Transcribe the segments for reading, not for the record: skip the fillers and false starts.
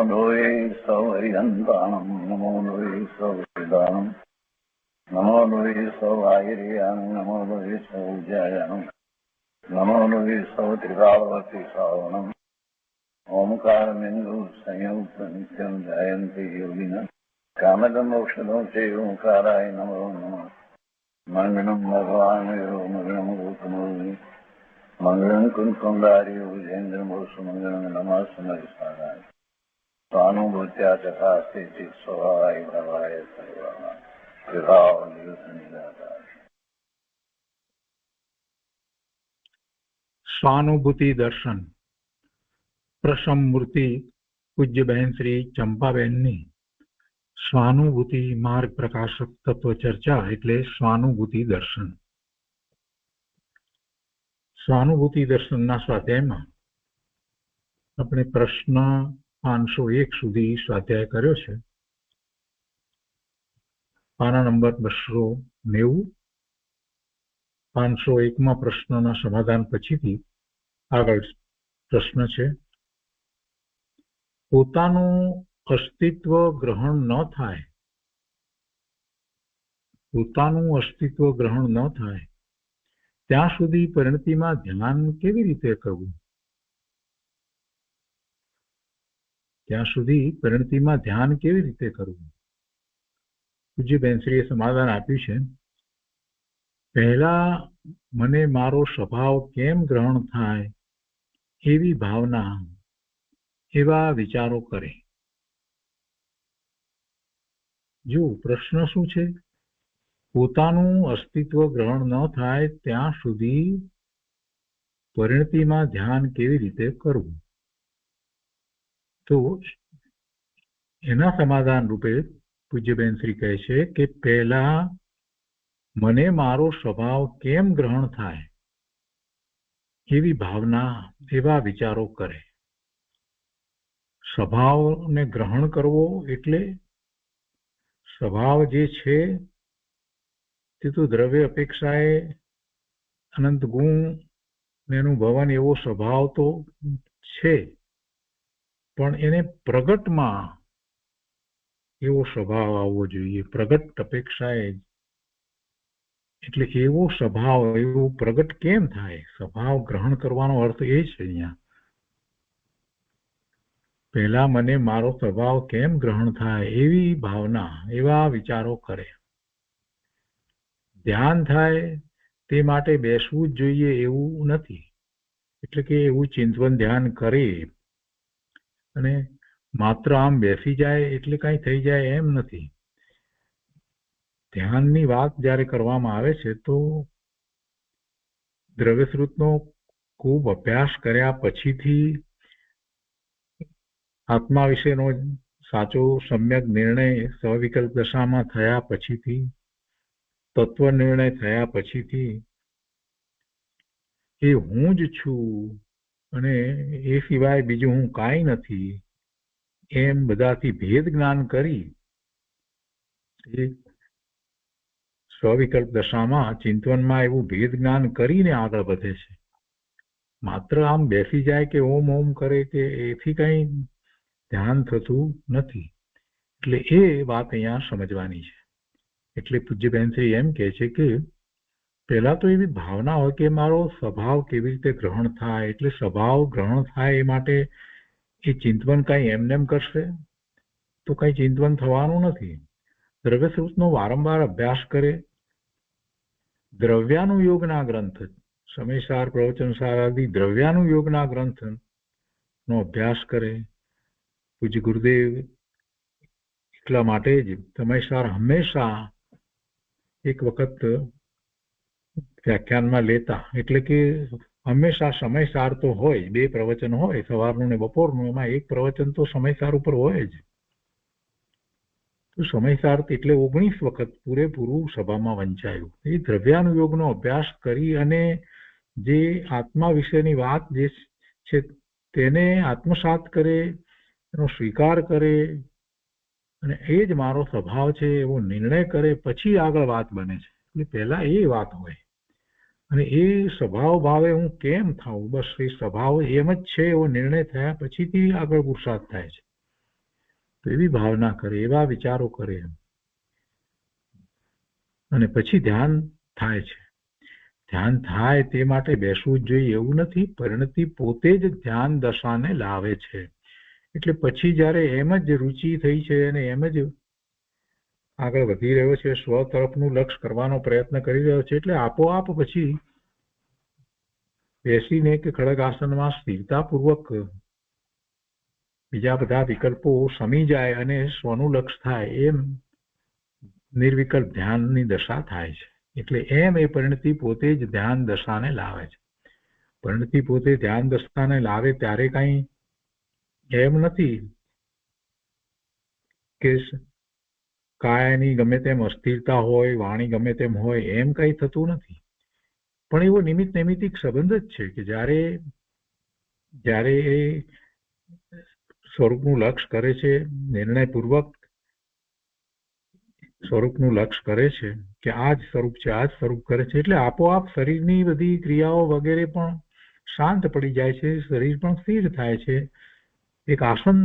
લોહે સૌહરિહંતાણમ નમો લોહે સૌહરિદાનમ નમો લોહે સૌહાયરિયાન નમો લોહે સૌજ્યાયાન નમો લોહે સૌત્રિકાવતી શ્રાવણમ ઓમકારમેન્દુ સંયુક્ત નિત્યમ જયંતિ યોગિના કામદમોક્ષદો તે ઓંકારાય નમો નમઃ મંગળમ ભગવાન મંગળમ ગૌતમોની મંગળમ કુંકુંડારી વિજેન્દ્રમોષ મંગળમ નમઃ સમયસારાય સ્વાનુભૂત્યા ચકાસ્તે સ્વભાવાય ભવાય સર્વા સ્વાનુભૂતિ દર્શન પ્રસમ મૂર્તિ પૂજ્ય બહેન શ્રી ચંપાબેનની સ્વાનુભૂતિ માર્ગ પ્રકાશક તત્વ ચર્ચા એટલે સ્વાનુભૂતિ દર્શન. સ્વાનુભૂતિ દર્શનના સ્વાધ્યાયમાં આપણે પ્રશ્ન 501 સુધી સ્વાધ્યાય કર્યો છે. પાના નંબર 290. 501માં પ્રશ્નના સમાધાન પછીથી આગળ પ્રશ્ન છે, પોતાનું અસ્તિત્વ ગ્રહણ ન થાય, પોતાનું અસ્તિત્વ ગ્રહણ ન થાય ત્યાં સુધી પરિણતિમાં ધ્યાન કેવી રીતે કરવું? ત્યાં સુધી પરિણતિમાં ધ્યાન કેવી રીતે કરવું? પૂજ્ય બેનશ્રીએ સમાધાન આપ્યું છે, પહેલા મને મારો સ્વભાવ કેમ ગ્રહણ થાય એવી ભાવના, એવા વિચારો કરે. જો પ્રશ્ન શું છે? પોતાનું અસ્તિત્વ ગ્રહણ ન થાય ત્યાં સુધી પરિણતિમાં ધ્યાન કેવી રીતે કરવું? તો એના સમાધાન રૂપે પૂજ્યબેન શ્રી કહે છે કે પહેલા મને મારો સ્વભાવ કેમ ગ્રહણ થાય એવી ભાવના, એવા વિચારો કરે. સ્વભાવને ગ્રહણ કરવો એટલે સ્વભાવ જે છે તે તો દ્રવ્ય અપેક્ષાએ અનંત ગુણ એનું ભવન એવો સ્વભાવ તો છે, પણ એને પ્રગટમાં એવો સ્વભાવ આવવો જોઈએ. પ્રગટ અપેક્ષાએ એટલે એવો સ્વભાવ, એવો પ્રગટ કેમ થાય? સ્વભાવ ગ્રહણ કરવાનો અર્થ એ છે અહીંયા. પહેલા મને મારો સ્વભાવ કેમ ગ્રહણ થાય એવી ભાવના, એવા વિચારો કરે. ધ્યાન થાય તે માટે બેસવું જ જોઈએ એવું નથી. એટલે કે એવું ચિંતવન ધ્યાન કરે અને માત્ર આમ બેસી જાય એટલે કાંઈ થઈ જાય એમ નથી. ધ્યાનની વાત જ્યારે કરવામાં આવે છે તો દ્રવ્યશ્રુતનો ખૂબ અભ્યાસ કર્યા પછીથી આત્મા વિશેનો સાચો સમ્યક નિર્ણય સ્વવિકલ્પ દશામાં થયા પછીથી, તત્વ નિર્ણય થયા પછીથી એ હું જ છું અને એ સિવાય બીજું હું કાંઈ નથી એમ બધાથી ભેદ જ્ઞાન કરી એ સ્વવિકલ્પ દશામાં ચિંતવનમાં એવું ભેદ જ્ઞાન કરીને આગળ વધે છે. માત્ર આમ બેસી જાય કે ઓમ ઓમ કરે કે એથી કંઈ ધ્યાન થતું નથી. એટલે એ વાત અહીંયા સમજવાની છે. એટલે પૂજ્યબેન શ્રી એમ કહે છે કે પહેલા તો એવી ભાવના હોય કે મારો સ્વભાવ કેવી રીતે ગ્રહણ થાય. એટલે સ્વભાવ ગ્રહણ થાય એ માટે એ ચિંતવન કાંઈ એમનેમ કરશે તો કાંઈ ચિંતવન થવાનું નથી. દ્રવ્યશ્રુતનો વારંવાર અભ્યાસ કરે, દ્રવ્યાનુયોગના ગ્રંથ, સમયસાર, પ્રવચનસાર આદિ દ્રવ્યાનુયોગના ગ્રંથનો અભ્યાસ કરે. પૂજ્ય ગુરુદેવ એટલા માટે જ સમયસાર હંમેશા એક વખત વ્યાખ્યાનમાં લેતા. એટલે કે હંમેશા સમયસાર તો હોય, 2 પ્રવચન હોય, સવારનું ને બપોરનું, એમાં એક પ્રવચન તો સમયસાર ઉપર હોય જ. તો સમયસાર એટલે 19 વખત પૂરેપૂરું સભામાં વંચાયું. એ દ્રવ્યાનુયોગનો અભ્યાસ કરી અને જે આત્મા વિશેની વાત જે છે તેને આત્મસાત કરે, એનો સ્વીકાર કરે અને એ જ મારો સ્વભાવ છે એવો નિર્ણય કરે, પછી આગળ વાત બને છે. એટલે પહેલા એ વાત હોય અને એ સ્વભાવ ભાવે હું કેમ થાઉં, બસ એ સ્વભાવ એમ જ છે એવો નિર્ણય થયા પછીથી આગળ પુરુષાર્થ થાય છે. તો એવી ભાવના કરે, એવા વિચારો કરે અને પછી ધ્યાન થાય છે. ધ્યાન થાય તે માટે બેસવું જ જોઈએ એવું નથી. પરિણતિ પોતે જ ધ્યાન દશાને લાવે છે. એટલે પછી જ્યારે એમ જ રુચિ થઈ છે અને એમ જ આગળ વધી રહ્યો છે, સ્વ તરફનું લક્ષ્ય કરવાનો પ્રયત્ન કરી રહ્યો છે, એટલે આપોઆપ પછી બેસીને કે ખડગ આસનમાં સ્થિરતાપૂર્વક બીજા બધા વિકલ્પો શમી જાય અને સ્વનું લક્ષ્ય થાય, એમ નિર્વિકલ્પ ધ્યાનની દશા થાય છે. એટલે એમ એ પરિણતિ પોતે જ ધ્યાન દશાને લાવે છે. પરિણતિ પોતે ધ્યાન દશાને લાવે ત્યારે કઈ એમ નથી કે કાયાની ગમે તેમ અસ્થિરતા હોય, વાણી ગમે તેમ હોય, એમ કઈ થતું નથી. પણ એવો નિમિત્ત નૈમિત્તિક સંબંધ જ છે કે જ્યારે એ સ્વરૂપનું લક્ષ્ય કરે છે, નિર્ણયપૂર્વક સ્વરૂપનું લક્ષ્ય કરે છે કે આ જ સ્વરૂપ છે, આ જ સ્વરૂપ કરે છે, એટલે આપોઆપ શરીરની બધી ક્રિયાઓ વગેરે પણ શાંત પડી જાય છે, શરીર પણ સ્થિર થાય છે, એક આસન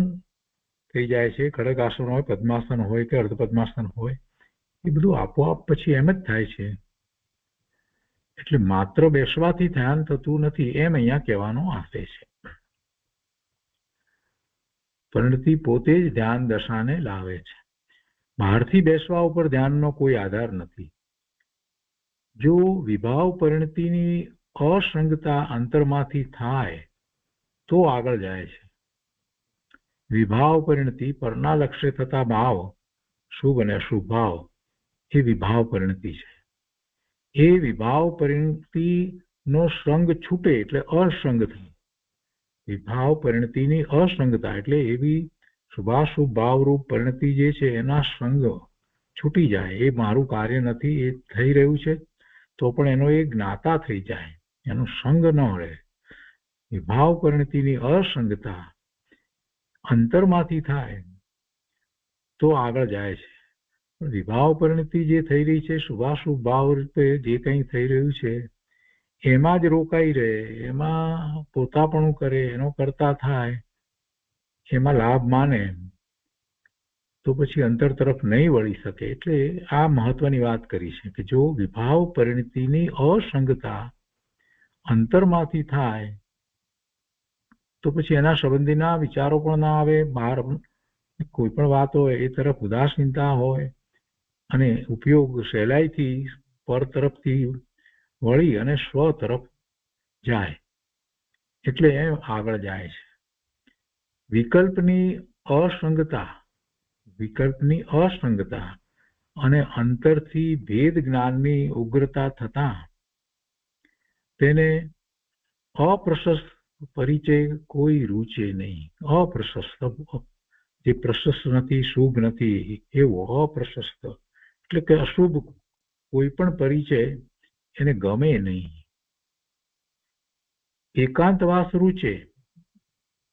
થઈ જાય છે. ખડગ આસન હોય, પદ્માસન હોય કે અર્ધ પદ્માસન હોય, એ બધું આપોઆપ પછી એમ જ થાય છે. એટલે માત્ર બેસવાથી ધ્યાન થતું નથી એમ અહીંયા કહેવાનો આશય છે. પરિણતિ પોતે જ ધ્યાન દશાને લાવે છે. બહારથી બેસવા ઉપર ધ્યાનનો કોઈ આધાર નથી. જો વિભાવ પરિણતિની અસંગતા અંતરમાંથી થાય તો આગળ જાય છે. વિભાવ પરિણતિ પરના લક્ષ્ય થતા ભાવ, શુભ અને અશુભ ભાવ, એ વિભાવ પરિણતિ છે. એ વિભાવ પરિણતિનો સંગ છૂટે એટલે અસંગ થાય. વિભાવ પરિણતિની અસંગતા એટલે એવી શુભાશુભ ભાવરૂપ પરિણતિ જે છે એના સંગ છૂટી જાય. એ મારું કાર્ય નથી, એ થઈ રહ્યું છે તો પણ એનો એ જ્ઞાતા થઈ જાય, એનો સંગ ન રહે. વિભાવ પરિણતિની અસંગતા અંતરમાંથી થાય તો આગળ જાય છે. વિભાવ પરિણતિ જે થઈ રહી છે, શુભાશુભ ભાવ રૂપે જે કંઈ થઈ રહ્યું છે એમાં જ રોકાઈ રહે, એમાં પોતાપણું કરે, એનો કરતા થાય, એમાં લાભ માને, તો પછી અંતર તરફ નહીં વળી શકે. એટલે આ મહત્વની વાત કરી છે કે જો વિભાવ પરિણતિની અસંગતા અંતરમાંથી થાય તો પછી એના સંબંધીના વિચારો પણ ના આવે, બહાર કોઈ પણ વાત હોય એ તરફ ઉદાસીનતા હોય અને ઉપયોગ સહેલાઈથી પર તરફથી વળી અને સ્વ તરફ જાય, એટલે એમ આગળ જાય છે. વિકલ્પની અસંગતા અને અંતરથી ભેદ જ્ઞાનની ઉગ્રતા થતા તેને અપ્રશસ્ત પરિચય કોઈ રૂચે નહીં. અપ્રશસ્ત, જે પ્રશસ્ત નથી, શુભ નથી, એવો અપ્રશસ્ત એટલે કે અશુભ કોઈ પણ પરિચય એને ગમે નહીં. એકાંતવાસ રૂચે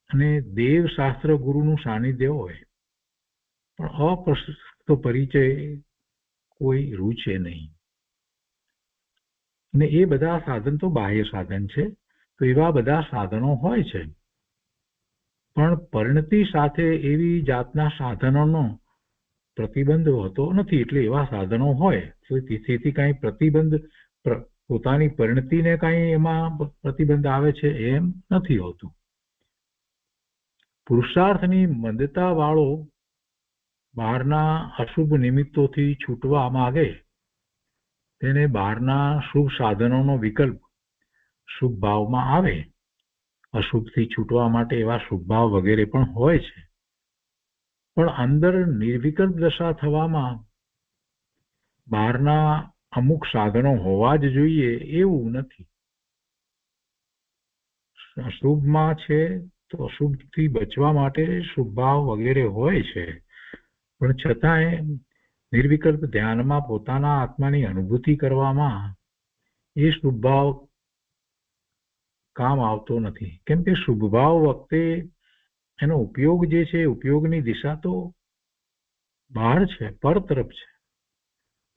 અને દેવ શાસ્ત્ર ગુરુનું સાનિધ્ય હોય, પણ અપ્રશસ્ત પરિચય કોઈ રૂચે નહીં. અને એ બધા સાધન તો બાહ્ય સાધન છે, તો એવા બધા સાધનો હોય છે, પણ પરિણતિ સાથે એવી જાતના સાધનોનો પ્રતિબંધ હોતો નથી. એટલે એવા સાધનો હોય તો તેથી કાંઈ પ્રતિબંધ, પોતાની પરિણતિને કાંઈ એમાં પ્રતિબંધ આવે છે એમ નથી હોતું. પુરુષાર્થની મંદતા વાળો બહારના અશુભ નિમિત્તોથી છૂટવા માંગે તેને બહારના શુભ સાધનોનો વિકલ્પ શુભ ભાવમાં આવે. અશુભથી છૂટવા માટે એવા શુભ ભાવ વગેરે પણ હોય છે, પણ અંદર નિર્વિકલ્પ દશા થવામાં બહારના અમુક સાધનો હોવા જ જોઈએ એવું નથી. અશુભમાં છે તો અશુભથી બચવા માટે શુભ ભાવ વગેરે હોય છે, પણ છતાંય નિર્વિકલ્પ ધ્યાનમાં પોતાના આત્માની અનુભૂતિ કરવામાં એ શુભ ભાવ કામ આવતો નથી. કેમ કે શુભ ભાવ વખતે એનો ઉપયોગ જે છે, ઉપયોગની દિશા તો બહાર છે, પર તરફ છે.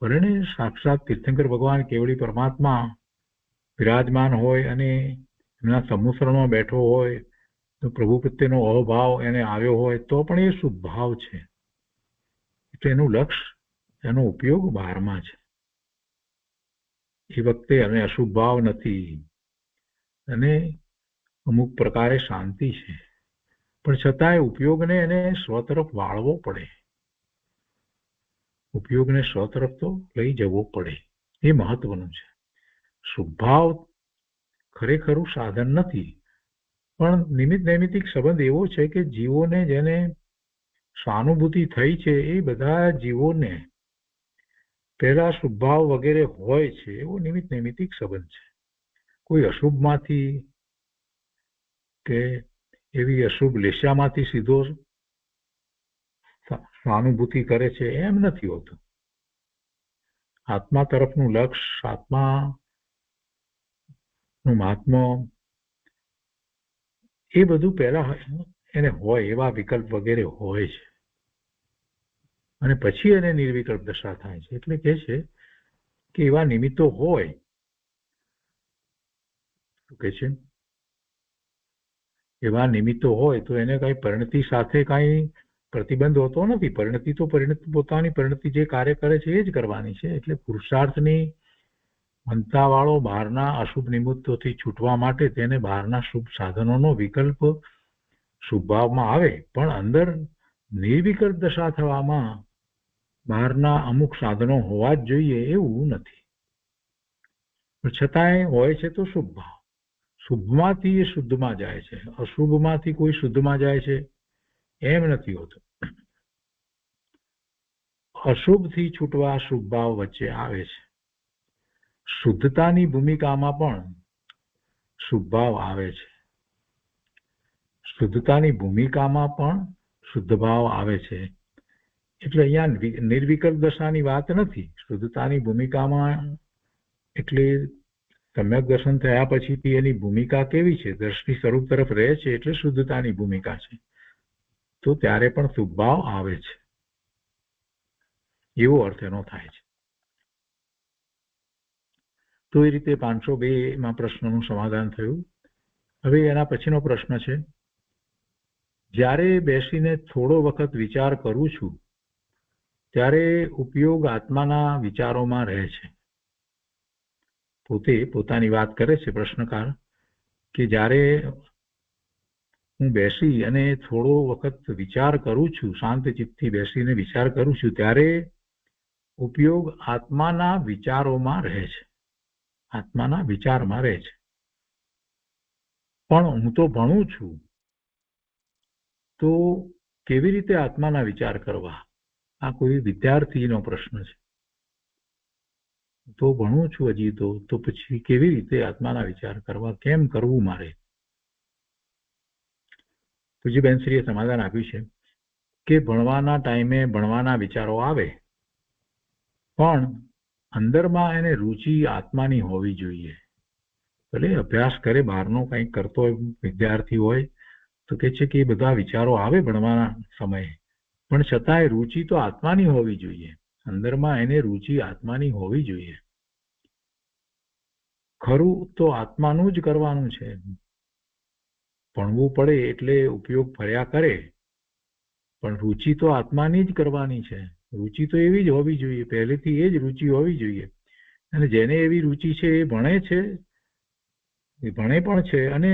પરિણે સાક્ષાત તીર્થંકર ભગવાન કેવળી પરમાત્મા વિરાજમાન હોય અને એમના સમુસરણમાં બેઠો હોય તો પ્રભુ પ્રત્યેનો અભાવ એને આવ્યો હોય તો પણ એ શુભ ભાવ છે. એટલે એનું લક્ષ્ય, એનો ઉપયોગ બહારમાં છે. એ વખતે એને અશુભ ભાવ નથી અને અમુક પ્રકારે શાંતિ છે, પણ છતાંય ઉપયોગને એને સ્વ તરફ વાળવો પડે. ઉપયોગને સ્વ તરફ તો લઈ જવો પડે. એ મહત્વનું છે. શુભભાવ ખરેખરું સાધન નથી, પણ નિમિત્ત નૈમિત્તિક સંબંધ એવો છે કે જીવોને જેને સહાનુભૂતિ થઈ છે એ બધા જીવોને પહેલા શુભભાવ વગેરે હોય છે એવો નિમિત્ત નૈમિત્તિક સંબંધ છે. કોઈ અશુભમાંથી કે એવી અશુભ લેશામાંથી સીધો સહાનુભૂતિ કરે છે એમ નથી હોતું. આત્મા તરફનું લક્ષ્ય, આત્માનું મહાત્મ્ય, એ બધું પહેલા એને હોય, એવા વિકલ્પ વગેરે હોય છે અને પછી એને નિર્વિકલ્પ દશા થાય છે. એટલે કે છે કે એવા નિમિત્તો હોય, કે છે એવા નિમિત્તો હોય તો એને કઈ પરિણતિ સાથે કઈ પ્રતિબંધ હોતો નથી. પરિણતિ તો પોતાની પરિણતિ જે કાર્ય કરે છે એ જ કરવાની છે. એટલે પુરુષાર્થની મંતાવાળો બહારના અશુભ નિમિત્તોથી છૂટવા માટે તેને બહારના શુભ સાધનોનો વિકલ્પ શુભભાવમાં આવે, પણ અંદર નિર્વિકલ્પ દશા થવામાં બહારના અમુક સાધનો હોવા જ જોઈએ એવું નથી. પણ છતાંય હોય છે તો શુભ ભાવ. શુભમાંથી એ શુદ્ધમાં જાય છે, અશુભમાંથી કોઈ શુદ્ધમાં જાય છે એમ નથી હોતું. અશુભથી છૂટવા શુભ ભાવ વચ્ચે આવે છે. શુદ્ધતાની ભૂમિકામાં પણ શુભ ભાવ આવે છે. શુદ્ધતાની ભૂમિકામાં પણ શુદ્ધ ભાવ આવે છે. એટલે અહીંયા નિર્વિકલ્પ દશાની વાત નથી. શુદ્ધતાની ભૂમિકામાં એટલે સમ્યક દર્શન થયા પછીથી એની ભૂમિકા કેવી છે? દર્શની સ્વરૂપ તરફ રહે છે એટલે શુદ્ધતાની ભૂમિકા છે. તો ત્યારે પણ શુભ ભાવ આવે છે એવો અર્થ એનો થાય છે. તો એ રીતે 502માં પ્રશ્નનું સમાધાન થયું. હવે એના પછીનો પ્રશ્ન છે, જ્યારે બેસીને થોડો વખત વિચાર કરું છું ત્યારે ઉપયોગ આત્માના વિચારોમાં રહે છે. પોતે પોતાની વાત કરે છે પ્રશ્નકાર કે જ્યારે હું બેસી અને થોડો વખત વિચાર કરું છું, શાંત ચિત્તથી બેસીને વિચાર કરું છું, ત્યારે ઉપયોગ આત્માના વિચારોમાં રહે છે. આત્માના વિચારમાં રહે છે. પણ હું તો ભણું છું, તો કેવી રીતે આત્માના વિચાર કરવા? આ કોઈ વિદ્યાર્થીનો પ્રશ્ન છે. તો ભણું છું હજી તો પછી કેવી રીતે આત્માના વિચાર કરવા? કેમ કરવું મારે? પૂજ્યબેનશ્રીએ સમાધાન આપ્યું છે કે ભણવાના ટાઈમે ભણવાના વિચારો આવે, પણ અંદરમાં એને રુચિ આત્માની હોવી જોઈએ. ભલે અભ્યાસ કરે, બહારનો કંઈક કરતો વિદ્યાર્થી હોય તો કે છે કે એ બધા વિચારો આવે ભણવાના સમયે, પણ છતાંય રુચિ તો આત્માની હોવી જોઈએ. અંદરમાં એને રુચિ આત્માની હોવી જોઈએ. ખરું તો આત્માનું જ કરવાનું છે. ભણવું પડે એટલે ઉપયોગ ફર્યા કરે, પણ રુચિ તો આત્માની જ કરવાની છે. રુચિ તો એવી જ હોવી જોઈએ, પહેલેથી એ જ રુચિ હોવી જોઈએ. અને જેને એવી રુચિ છે એ ભણે છે, એ ભણે પણ છે, અને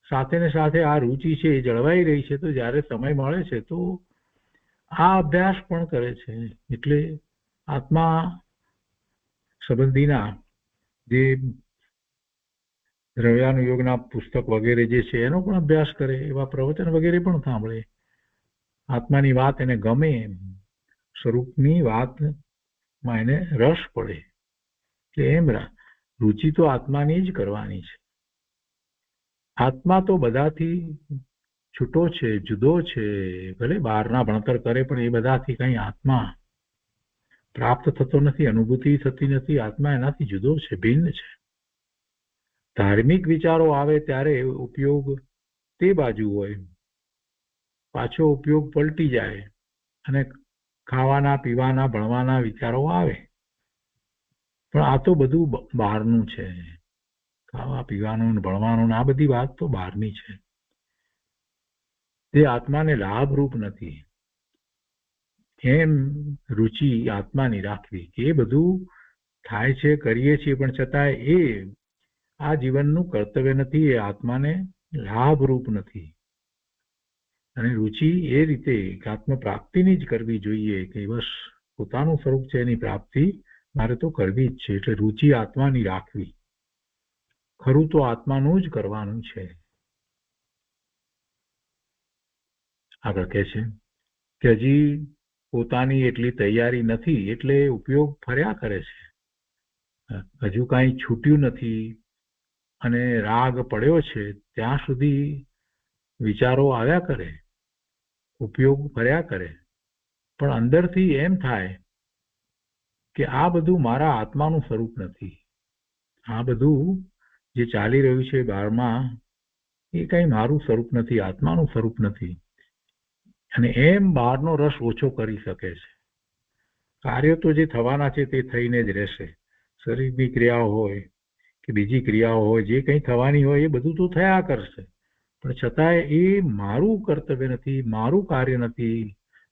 સાથે ને સાથે આ રુચિ છે એ જળવાઈ રહી છે. તો જ્યારે સમય મળે છે તો આ અભ્યાસ પણ કરે છે. એટલે આત્મા સંબંધીના જે દ્રવ્યાનુયોગના પુસ્તક વગેરે જે છે એનો પણ અભ્યાસ કરે, એવા પ્રવચન વગેરે પણ સાંભળે. આત્માની વાત એને ગમે, સ્વરૂપની વાતમાં એને રસ પડે. એટલે એમ રુચિ તો આત્માની જ કરવાની છે. આત્મા તો બધાથી છૂટો છે, જુદો છે. ભલે બહારના ભણતર કરે પણ એ બધાથી કઈ આત્મા પ્રાપ્ત થતો નથી, અનુભૂતિ થતી નથી. આત્મા એનાથી જુદો છે, ભિન્ન છે. ધાર્મિક વિચારો આવે ત્યારે ઉપયોગ તે બાજુ હોય, પાછો ઉપયોગ પલટી જાય અને ખાવાના પીવાના ભણવાના વિચારો આવે. પણ આ તો બધું બહારનું છે. ખાવા પીવાનું ભણવાનું આ બધી વાત તો બહારની છે. તે આત્માને લાભરૂપ નથી. એમ રુચિ આત્માની રાખવી કે એ બધું થાય છે, કરીએ છીએ, પણ છતાં એ આ જીવનનું કર્તવ્ય નથી, એ આત્માને લાભરૂપ નથી. અને રુચિ એ રીતે આત્મ પ્રાપ્તિની જ કરવી જોઈએ કે બસ પોતાનું સ્વરૂપ છે એની પ્રાપ્તિ મારે તો કરવી જ છે. એટલે રુચિ આત્માની રાખવી. ખરું તો આત્માનું જ કરવાનું છે. આગળ કહે છે કે હજી પોતાની એટલી તૈયારી નથી એટલે ઉપયોગ ફર્યા કરે છે. હજુ કાંઈ છૂટ્યું નથી અને રાગ પડ્યો છે ત્યાં સુધી વિચારો આવ્યા કરે, ઉપયોગ ફર્યા કરે, પણ અંદરથી એમ થાય કે આ બધું મારા આત્માનું સ્વરૂપ નથી. આ બધું જે ચાલી રહ્યું છે બહારમાં એ કંઈ મારું સ્વરૂપ નથી, આત્માનું સ્વરૂપ નથી. અને એમ બહારનો રસ ઓછો કરી શકે છે. કાર્ય તો જે થવાના છે તે થઈને જ રહેશે. શરીરની ક્રિયાઓ હોય કે બીજી ક્રિયાઓ હોય, જે કંઈ થવાની હોય એ બધું તો થયા કરશે, પણ છતાંય એ મારું કર્તવ્ય નથી, મારું કાર્ય નથી,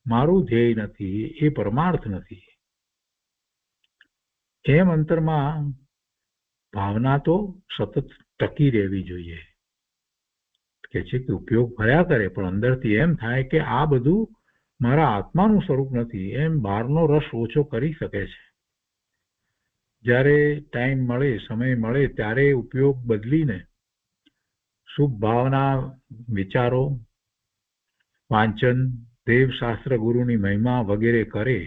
મારું ધ્યેય નથી, એ પરમાર્થ નથી. એમ અંતરમાં ભાવના તો સતત ટકી રહેવી જોઈએ. કે છે કે ઉપયોગ ફર્યા કરે પણ અંદરથી એમ થાય કે આ બધું મારા આત્માનું સ્વરૂપ નથી. એમ બહારનો રસ ઓછો કરી શકે છે. જ્યારે ટાઈમ મળે, સમય મળે ત્યારે ઉપયોગ બદલીને શુભ ભાવના, વિચારો, વાંચન, દેવશાસ્ત્ર, ગુરુની મહિમા વગેરે કરે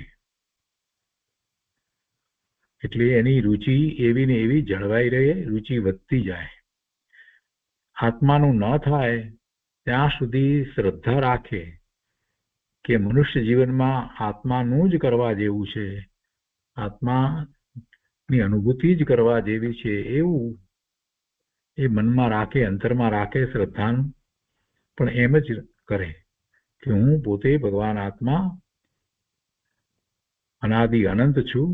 એટલે એની રુચિ એવી ને એવી જળવાઈ રહે, રુચિ વધતી જાય. આત્માનું ન થાય ત્યાં સુધી શ્રદ્ધા રાખે કે મનુષ્ય જીવનમાં આત્માનું જ કરવા જેવું છે, આત્માની અનુભૂતિ જ કરવા જેવી છે, એવું એ મનમાં રાખે, અંતરમાં રાખે શ્રદ્ધાનું, પણ એમ જ કરે કે હું પોતે ભગવાન આત્મા અનાદિ અનંત છું,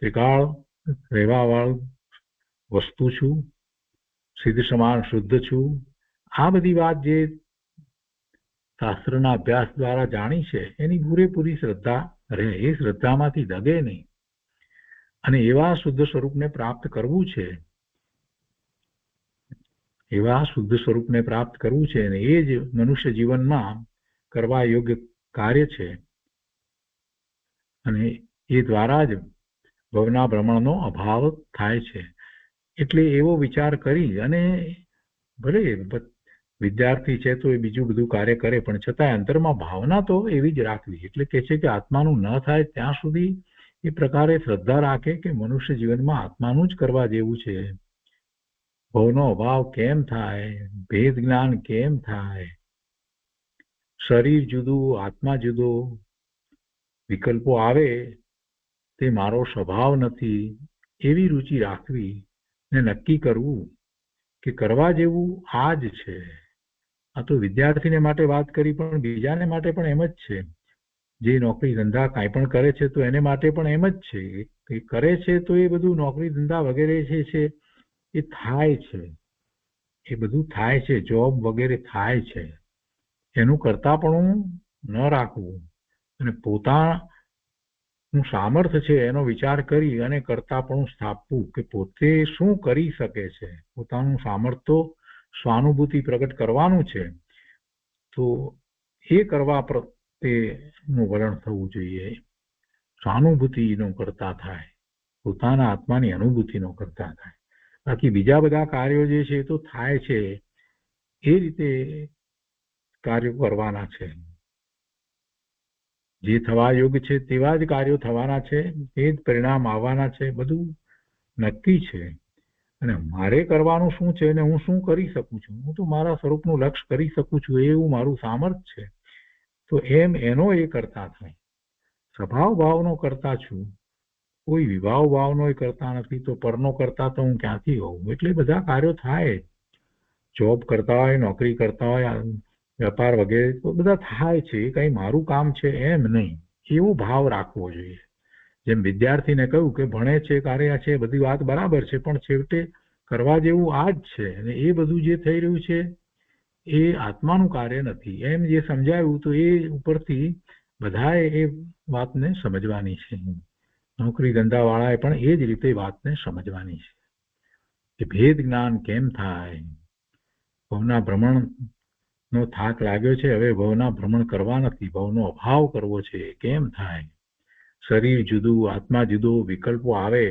ત્રિકાળ રહેવાવાળું વસ્તુ છું, સિદ્ધ સમાન શુદ્ધ છું. આ બધી વાત જે શાસ્ત્રના અભ્યાસ દ્વારા જાણી છે એની પૂરેપૂરી શ્રદ્ધા રહે. એ શ્રદ્ધામાંથી દગે નહીં. અને એવા શુદ્ધ સ્વરૂપને પ્રાપ્ત કરવું છે, એવા શુદ્ધ સ્વરૂપને પ્રાપ્ત કરવું છે અને એ જ મનુષ્ય જીવનમાં કરવા યોગ્ય કાર્ય છે. અને એ દ્વારા જ ભવના ભ્રમણનો અભાવ થાય છે. એટલે એવો વિચાર કરી અને ભલે વિદ્યાર્થી છે તો એ બીજું બધું કાર્ય કરે, પણ છતાં અંતરમાં ભાવના તો એવી જ રાખવી. એટલે કે છે કે આત્માનું ન થાય ત્યાં સુધી એ પ્રકારે શ્રદ્ધા રાખે કે મનુષ્ય જીવનમાં આત્માનું જ કરવા જેવું છે. ભવનો અભાવ કેમ થાય, ભેદ જ્ઞાન કેમ થાય, શરીર જુદું, આત્મા જુદો, વિકલ્પો આવે તે મારો સ્વભાવ નથી, એવી રુચિ રાખવી ને નક્કી કરવું કે કરવા જેવું આ જ છે. આ તો વિદ્યાર્થીને માટે વાત કરી, પણ બીજાને માટે પણ એમ જ છે. જે નોકરી ધંધા કાંઈ પણ કરે છે તો એને માટે પણ એમ જ છે. એ કરે છે તો એ બધું નોકરી ધંધા વગેરે છે એ થાય છે, એ બધું થાય છે, જોબ વગેરે થાય છે. એનું કરતાપણું ન રાખવું અને પોતાનું સામર્થ્ય છે એનો વિચાર કરી અને કરતાપણું સ્થાપવું કે પોતે શું કરી શકે છે. પોતાનું સામર્થ્ય સ્વાનુભૂતિ પ્રગટ કરવાનું છે તો એ કરવા પ્રત્યેનું વલણ થવું જોઈએ. સ્વાનુભૂતિનો કરતા થાય, પોતાના આત્માની અનુભૂતિનો કરતા થાય. બાકી બીજા બધા કાર્યો જે છે એ તો થાય છે, એ રીતે કાર્યો કરવાના છે. જે થવા યોગ્ય છે તેવા જ કાર્યો થવાના છે, એ જ પરિણામ આવવાના છે, બધું નક્કી છે. અને મારે કરવાનું શું છે અને હું શું કરી શકું છું, હું તો મારા સ્વરૂપનું લક્ષ્ય કરી શકું છું, એવું મારું સામર્થ્ય છે. તો એમ એનો એ કરતા થાય. સ્વભાવ ભાવનો કરતા છું, કોઈ વિભાવ ભાવનો એ કરતા નથી, તો પરનો કરતા તો હું ક્યાંથી હોઉં. એટલે બધા કાર્યો થાય. જોબ કરતા હોય, નોકરી કરતા હોય, વેપાર વગેરે તો બધા થાય છે. એ કંઈ મારું કામ છે એમ નહીં, એવો ભાવ રાખવો જોઈએ. જેમ વિદ્યાર્થીને કહ્યું કે ભણે છે, કાર્ય છે, બધી વાત બરાબર છે, પણ છેવટે કરવા જેવું આ જ છે. અને એ બધું જે થઈ રહ્યું છે એ આત્માનું કાર્ય નથી એમ જે સમજાવ્યું, તો એ ઉપરથી બધાએ એ વાતને સમજવાની છે. નોકરી ધંધા વાળાએ પણ એ જ રીતે વાતને સમજવાની છે કે ભેદ જ્ઞાન કેમ થાય. ભવના ભ્રમણનો થાક લાગ્યો છે, હવે ભવના ભ્રમણ કરવા નથી, ભવનો અભાવ કરવો છે, કેમ થાય. શરીર જુદું, આત્મા જુદો, વિકલ્પો આવે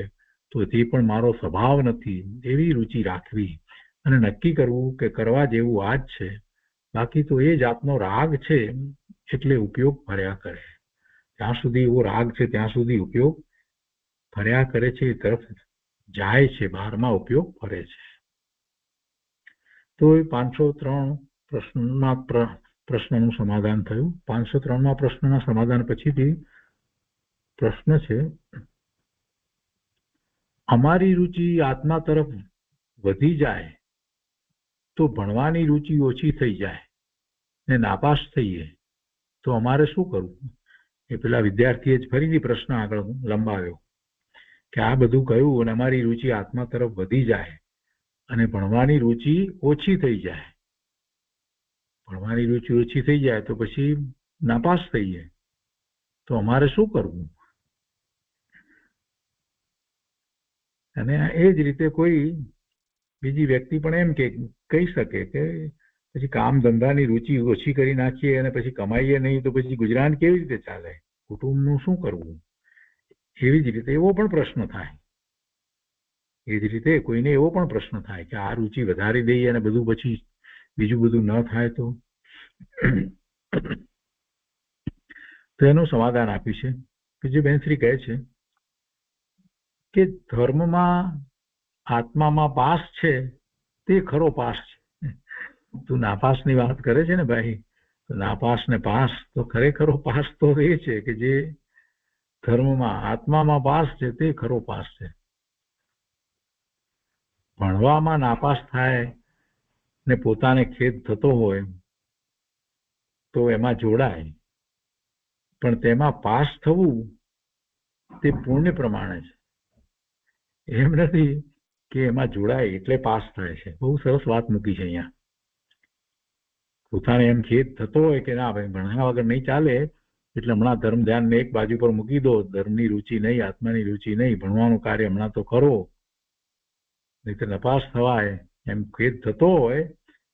તો તે પણ મારો સ્વભાવ નથી, એવી રુચિ રાખવી અને નક્કી કરવું કે કરવા જેવું આ જ છે, બાકી તો એ જાતનો રાગ છે એટલે ઉપયોગ ફર્યા કરે. જ્યાં સુધી એવો રાગ છે ત્યાં સુધી ઉપયોગ ફર્યા કરે છે, એ તરફ જાય છે, બહારમાં ઉપયોગ ફરે છે. તો એ 503 પ્રશ્નનું સમાધાન થયું. 503માં પ્રશ્નના સમાધાન પછીથી પ્રશ્ન છે, અમારી રુચિ આત્મા તરફ વધી જાય તો ભણવાની રુચિ ઓછી થઈ જાય ને નાપાસ થઈએ તો અમારે શું કરવું. એ પેલા વિદ્યાર્થીએ જ ફરીથી પ્રશ્ન આગળ લંબાવ્યો કે આ બધું કહ્યું અને અમારી રુચિ આત્મા તરફ વધી જાય અને ભણવાની રુચિ ઓછી થઈ જાય. ભણવાની રુચિ ઓછી થઈ જાય તો પછી નાપાસ થઈએ તો અમારે શું કરવું. અને એ જ રીતે કોઈ બીજી વ્યક્તિ પણ એમ કહી શકે કે પછી કામ ધંધાની રુચિ ઓછી કરી નાખીએ અને પછી કમાઈએ નહીં તો પછી ગુજરાન કેવી રીતે ચાલે, કુટુંબનું શું કરવું. એવી જ રીતે એવો પણ પ્રશ્ન થાય. એ જ રીતે કોઈને એવો પણ પ્રશ્ન થાય કે આ રુચિ વધારી દઈએ અને બધું પછી બીજું બધું ન થાય તો એનું સમાધાન આપ્યું છે કે જે બેનશ્રી કહે છે કે ધર્મમાં આત્મામાં પાસ છે તે ખરો પાસ છે. તું નાપાસની વાત કરે છે ને ભાઈ, તો નાપાસ ને પાસ તો ખરેખરો પાસ તો એ છે કે જે ધર્મમાં આત્મામાં પાસ છે તે ખરો પાસ છે. ભણવામાં નાપાસ થાય ને પોતાને ખેદ થતો હોય તો એમાં જોડાય, પણ તેમાં પાસ થવું તે પુણ્ય પ્રમાણે છે. એમ નથી કે એમાં જોડાય એટલે પાસ થાય છે. બહુ સરસ વાત મૂકી છે અહીંયા. પોતાને એમ ખેદ થતો હોય કે ના ભાઈ ભણ્યા વગર નહીં ચાલે એટલે હમણાં ધર્મ ધ્યાનને એક બાજુ પર મૂકી દો, ધર્મની રુચિ નહીં, આત્માની રુચિ નહીં, ભણવાનું કાર્ય હમણાં તો કરો, નહીં તો નપાસ થવાય, એમ ખેદ થતો હોય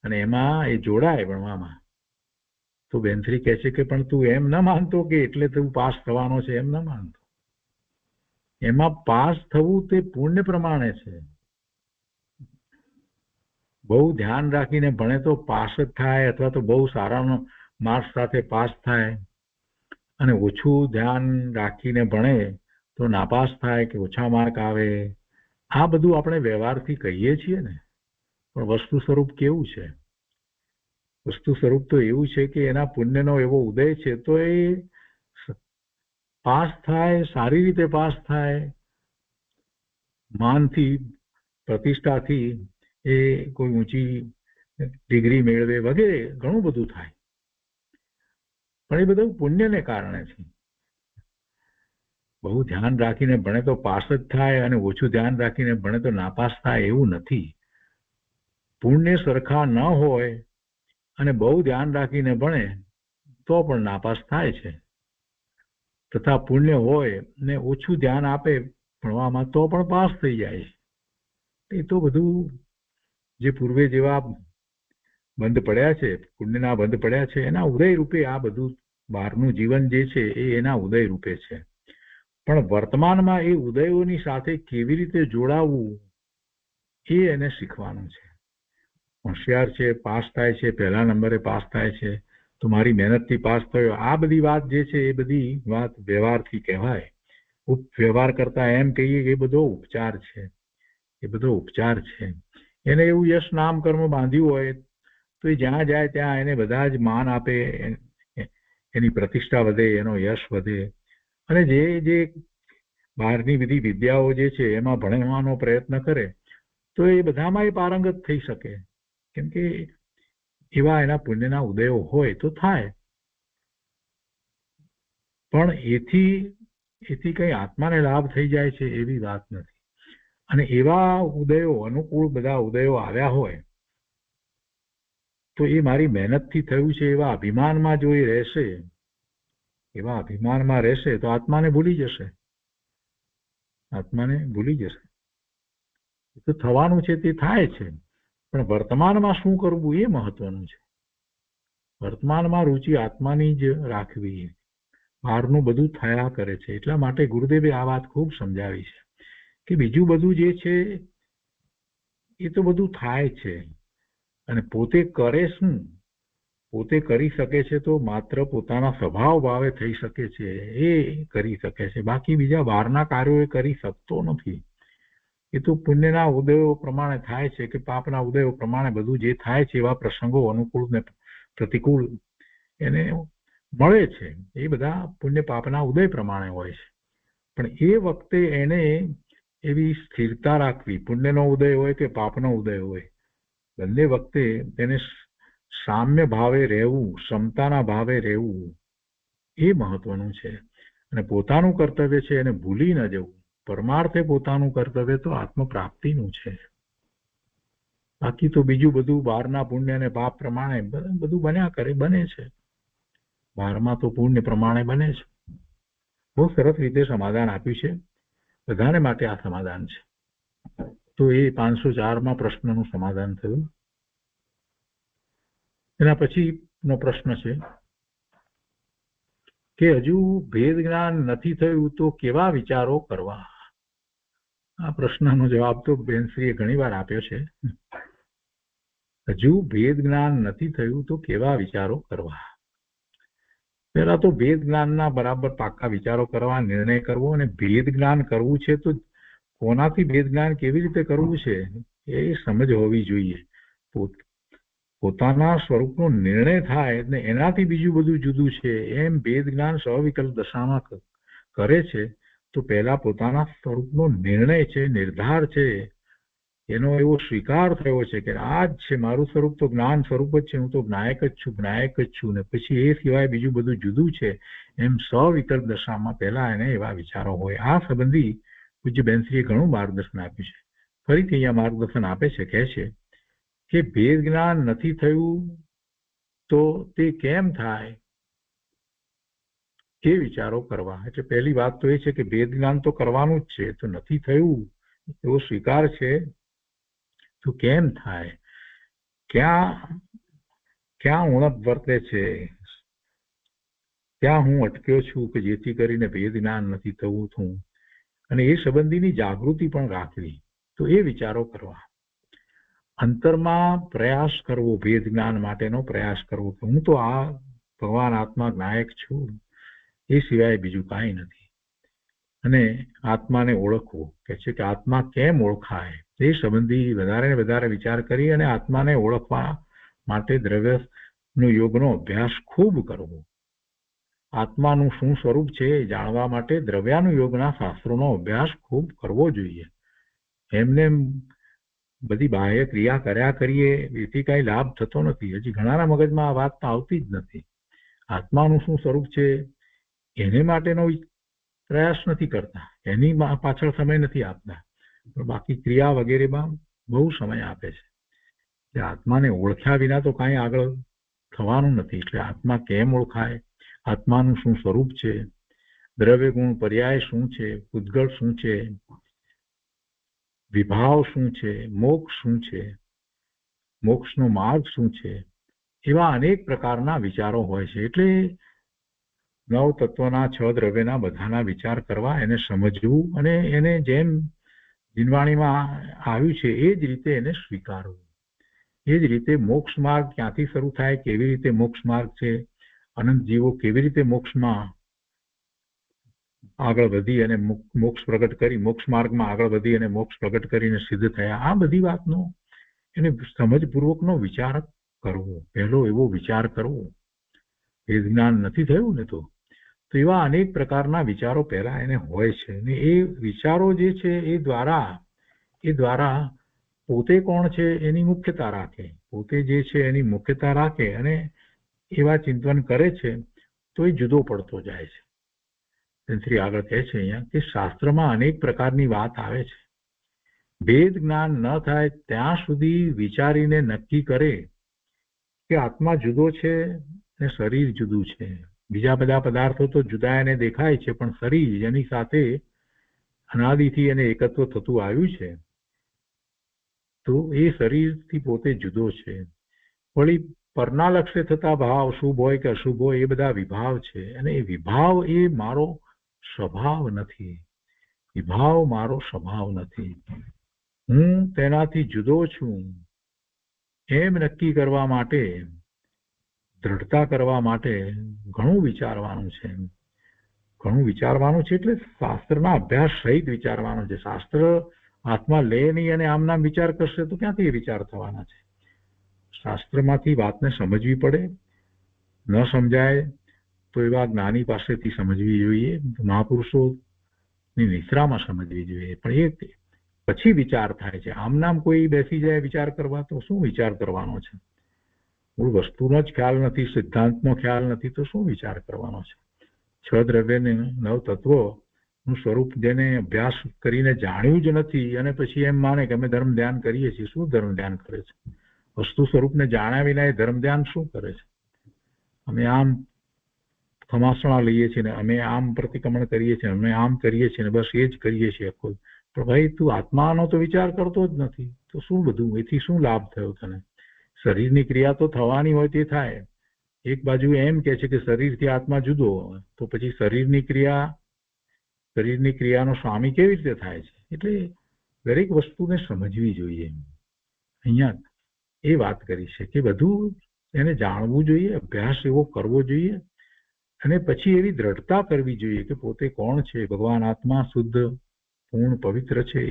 અને એમાં એ જોડાય ભણવામાં, તો બેનશ્રી કહે છે કે પણ તું એમ ન માનતો કે એટલે તું પાસ થવાનો છે, એમ ન માનતો. એમાં પાસ થવું તે પુણ્ય પ્રમાણે છે. બહુ ધ્યાન રાખીને ભણે તો પાસ જ થાય, અથવા તો બહુ સારા માર્ક્સ સાથે પાસ થાય, અને ઓછું ધ્યાન રાખીને ભણે તો નાપાસ થાય કે ઓછા માર્ક આવે. આ બધું આપણે વ્યવહારથી કહીએ છીએ ને, પણ વસ્તુ સ્વરૂપ કેવું છે. વસ્તુ સ્વરૂપ તો એવું છે કે એના પુણ્યનો એવો ઉદય છે તો એ પાસ થાય, સારી રીતે પાસ થાય, માનથી, પ્રતિષ્ઠાથી, એ કોઈ ઊંચી ડિગ્રી મેળવે વગેરે ઘણું બધું થાય. પણ એ બધું પુણ્યને કારણે છે. બહુ ધ્યાન રાખીને ભણે તો પાસ જ થાય અને ઓછું ધ્યાન રાખીને ભણે તો નાપાસ થાય એવું નથી. પુણ્ય સરખા ન હોય અને બહુ ધ્યાન રાખીને ભણે તો પણ નાપાસ થાય છે, તથા પુણ્ય હોય ને ઓછું ધ્યાન આપે ભણવામાં તો પણ પાસ થઈ જાય છે. એ તો બધું જે પૂર્વે જેવા બંધ પડ્યા છે, પુણ્યના બંધ પડ્યા છે, એના ઉદય રૂપે આ બધું બહારનું જીવન જે છે એ એના ઉદય રૂપે છે. પણ વર્તમાનમાં એ ઉદયોની સાથે કેવી રીતે જોડાવવું એ એને શીખવાનું છે. હોશિયાર છે, પાસ થાય છે, પહેલા નંબરે પાસ થાય છે તો મારી મહેનતથી પાસ થયો, આ બધી વાત જે છે એ બધી વાત વ્યવહારથી કહેવાય. વ્યવહાર કરતા એમ કહીએ કે એ બધો ઉપચાર છે, એ બધો ઉપચાર છે. એને એવું યશ નામ કર્મ બાંધ્યું હોય તો એ જ્યાં જાય ત્યાં એને બધા જ માન આપે, એની પ્રતિષ્ઠા વધે, એનો યશ વધે. અને જે બહારની બધી વિદ્યાઓ જે છે એમાં ભણવાનો પ્રયત્ન કરે તો એ બધામાં એ પારંગત થઈ શકે, કેમ કે એવા એના પુણ્યના ઉદયો હોય તો થાય. પણ એથી કઈ આત્માને લાભ થઈ જાય છે એવી વાત નથી. અને એવા ઉદયો, અનુકૂળ બધા ઉદયો આવ્યા હોય તો એ મારી મહેનતથી થયું છે એવા અભિમાનમાં જો એ રહેશે, એવા અભિમાનમાં રહેશે તો આત્માને ભૂલી જશે. આત્માને ભૂલી જશે. તો થવાનું છે તે થાય છે, પણ વર્તમાનમાં શું કરવું એ મહત્વનું છે. વર્તમાનમાં રુચિ આત્માની જ રાખવી. બહારનું બધું થયા કરે છે. એટલા માટે ગુરુદેવે આ વાત ખૂબ સમજાવી છે કે બીજું બધું જે છે એ તો બધું થાય છે, અને પોતે કરે શું, પોતે કરી શકે છે તો માત્ર પોતાના સ્વભાવ ભાવે થઈ શકે છે, એ કરી શકે છે. બાકી બીજા બહારના કાર્યો એ કરી શકતો નથી. એ તો પુણ્યના ઉદયો પ્રમાણે થાય છે કે પાપના ઉદયો પ્રમાણે બધું જે થાય છે, એવા પ્રસંગો અનુકૂળ ને પ્રતિકૂળ એને મળે છે. એ બધા પુણ્ય પાપના ઉદય પ્રમાણે હોય છે. પણ એ વખતે એને એવી સ્થિરતા રાખવી, પુણ્યનો ઉદય હોય કે પાપનો ઉદય હોય, બંને વખતે તેને સામ્ય ભાવે રહેવું, ક્ષમતાના ભાવે રહેવું, એ મહત્વનું છે. અને પોતાનું કર્તવ્ય છે એને ભૂલી ન જવું. પરમાર્થે પોતાનું કર્તવ્ય તો આત્મપ્રાપ્તિનું છે. બાકી તો બીજું બધું બહારના પુણ્ય અને પાપ પ્રમાણે બધું બન્યા કરે, બને છે. બહારમાં તો પુણ્ય પ્રમાણે બને છે. બહુ સરસ રીતે સમાધાન આપ્યું છે. બધાને માટે આ સમાધાન છે. તો એ 504માં પ્રશ્નનું સમાધાન થયું. એના પછીનો પ્રશ્ન છે કે હજુ ભેદ જ્ઞાન નથી થયું તો કેવા વિચારો કરવા? આ પ્રશ્નનો જવાબ તો બેનશ્રીએ ઘણી વાર આપ્યો છે. હજુ ભેદ જ્ઞાન નથી થયું તો કેવા વિચારો કરવા? પહેલા તો ભેદ જ્ઞાનના બરાબર પાકા વિચારો કરવા, નિર્ણય કરવો. અને ભેદ જ્ઞાન કરવું છે તો કોનાથી ભેદ જ્ઞાન કેવી રીતે કરવું છે એ સમજ હોવી જોઈએ. પોતાના સ્વરૂપનો નિર્ણય થાય ને એનાથી બીજું બધું જુદું છે એમ ભેદ જ્ઞાન સવિકલ્પ દશામાં કરે છે તો પહેલા પોતાના સ્વરૂપનો નિર્ણય છે, નિર્ધાર છે, એનો એવો સ્વીકાર થયો છે કે આ જ છે મારું સ્વરૂપ, તો જ્ઞાન સ્વરૂપ જ છે, હું તો જ્ઞાયક જ છું, જ્ઞાયક જ છું. ને પછી એ સિવાય બીજું બધું જુદું છે એમ સવિકલ્પ દશામાં પહેલા એને એવા વિચારો હોય. આ સંબંધી પૂજ્ય બેનશ્રીએ ઘણું માર્ગદર્શન આપ્યું છે. ફરીથી અહીંયા માર્ગદર્શન આપે છે, કહે છે કે ભેદ જ્ઞાન નથી થયું તો તે કેમ થાય એ વિચારો કરવા. એટલે પહેલી વાત તો એ છે કે ભેદ જ્ઞાન તો કરવાનું જ છે, તો નથી થયું એવો સ્વીકાર છે તો કેમ થાય, ક્યાં ઉણપ વર્તે છે, ત્યાં હું અટક્યો છું કે જેથી કરીને ભેદ જ્ઞાન નથી થવું છું. અને એ સંબંધીની જાગૃતિ પણ રાખવી. તો એ વિચારો કરવા. અંતરમાં પ્રયાસ કરવો, ભેદ જ્ઞાન માટેનો પ્રયાસ કરવો કે હું તો આ ભગવાન આત્મા જ્ઞાયક છું, એ સિવાય બીજું કાંઈ નથી. અને આત્માને ઓળખવો, કે છે કે આત્મા કેમ ઓળખાય એ સંબંધી વધારે ને વધારે વિચાર કરી અને આત્માને ઓળખવા માટે દ્રવ્યનો યોગનો અભ્યાસ ખૂબ કરવો. આત્માનું શું સ્વરૂપ છે એ જાણવા માટે દ્રવ્યાનું યોગના શાસ્ત્રોનો અભ્યાસ ખૂબ કરવો જોઈએ. એમને બધી બાહ્ય ક્રિયા કર્યા કરીએ એથી કાંઈ લાભ થતો નથી. હજી ઘણાના મગજમાં આ વાત તો આવતી જ નથી. આત્માનું શું સ્વરૂપ છે એને માટેનો પ્રયાસ નથી કરતા, એની પાછળ સમય નથી આપતા, પણ બાકી ક્રિયા વગેરેમાં બહુ સમય આપે છે. એટલે આત્માને ઓળખ્યા વિના તો કાંઈ આગળ થવાનું નથી. એટલે આત્મા કેમ ઓળખાય, આત્માનું શું સ્વરૂપ છે, દ્રવ્ય ગુણ પર્યાય શું છે, ઉદ્ગળ શું છે, વિભાવ શું છે, મોક્ષ શું છે, મોક્ષનો માર્ગ શું છે, એવા અનેક પ્રકારના વિચારો હોય છે. એટલે 9 તત્વના 6 દ્રવ્યના બધાના વિચાર કરવા, એને સમજવું અને એને જેમ જીનવાણીમાં આવ્યું છે એ જ રીતે એને સ્વીકારવું. એ જ રીતે મોક્ષ માર્ગ ક્યાંથી શરૂ થાય, કેવી રીતે મોક્ષ માર્ગ છે, અનંત જીવો કેવી રીતે મોક્ષમાં આગળ વધી અને મોક્ષ પ્રગટ કરી, મોક્ષ માર્ગમાં આગળ વધી અને મોક્ષ પ્રગટ કરીને સિદ્ધ થયા, આ બધી વાતનો એને સમજપૂર્વકનો વિચાર કરવો, પહેલો એવો વિચાર કરવો. એ જ્ઞાન નથી થયું ને તો એવા અનેક પ્રકારના વિચારો પહેલા એને હોય છે. અને એ વિચારો જે છે એ દ્વારા પોતે કોણ છે એની મુખ્યતા રાખે, પોતે જે છે એની મુખ્યતા રાખે અને એવા ચિંતન કરે છે તો એ જુદો પડતો જાય છે. શ્રી આગળ કહે છે અહીંયા કે શાસ્ત્રમાં અનેક પ્રકારની વાત આવે છે. ભેદ જ્ઞાન ન થાય ત્યાં સુધી વિચારીને નક્કી કરે કે આત્મા જુદો છે અને શરીર જુદું છે. બીજા બધા પદાર્થો તો જુદા એને દેખાય છે, પણ શરીર જેની સાથે અનાદિથી એને એકત્વ થતું આવ્યું છે, તો એ શરીરથી પોતે જુદો છે. વળી પરના લક્ષ્ય થતા ભાવ શુભ હોય કે અશુભ હોય એ બધા વિભાવ છે, અને એ વિભાવ એ મારો સ્વભાવ નથી. વિભાવ મારો સ્વભાવ નથી. હું તેનાથી જુદો છું એમ નક્કી કરવા માટે, દ્રઢતા કરવા માટે ઘણું વિચારવાનું છે. ઘણું વિચારવાનું છે એટલે શાસ્ત્રના અભ્યાસ સહિત વિચારવાનું છે. શાસ્ત્ર આત્મા લે નહીં અને આમ નામ વિચાર કરશે તો ક્યાંથી એ વિચાર થવાના છે? શાસ્ત્રમાંથી વાતને સમજવી પડે. ન સમજાય તો એવા જ્ઞાની પાસેથી સમજવી જોઈએ, મહાપુરુષોની નિશ્રામાં સમજવી જોઈએ. પણ એ પછી વિચાર થાય છે. આમ નામ કોઈ બેસી જાય વિચાર કરવા તો શું વિચાર કરવાનો છે? મૂળ વસ્તુનો જ ખ્યાલ નથી, સિદ્ધાંતનો ખ્યાલ નથી, તો શું વિચાર કરવાનો છે? 6 દ્રવ્ય ને 9 તત્વોનું સ્વરૂપ જેને અભ્યાસ કરીને જાણ્યું જ નથી અને પછી એમ માને કે અમે ધર્મ ધ્યાન કરીએ છીએ. શું ધર્મ ધ્યાન કરે છે? વસ્તુ સ્વરૂપને જાણ્યા વિના એ ધર્મ ધ્યાન શું કરે છે? અમે આમ ખમાસણા લઈએ છીએ ને અમે આમ પ્રતિક્રમણ કરીએ છીએ, અમે આમ કરીએ છીએ ને બસ એ જ કરીએ છીએ. પણ ભાઈ તું આત્માનો તો વિચાર કરતો જ નથી, તો શું બધું એથી શું લાભ થયો તને? શરીરની ક્રિયા તો થવાની હોય તે થાય. એક બાજુ એમ કે છે કે શરીરથી આત્મા જુદો, તો પછી શરીરની ક્રિયાનો સ્વામી કેવી રીતે થાય છે? એટલે દરેક વસ્તુને સમજવી જોઈએ. અહીંયા એ વાત કરી છે કે બધું એને જાણવું જોઈએ, અભ્યાસ એવો કરવો જોઈએ, અને પછી એવી દ્રઢતા કરવી જોઈએ કે પોતે કોણ છે, ભગવાન આત્મા શુદ્ધ પૂર્ણ પવિત્ર છે,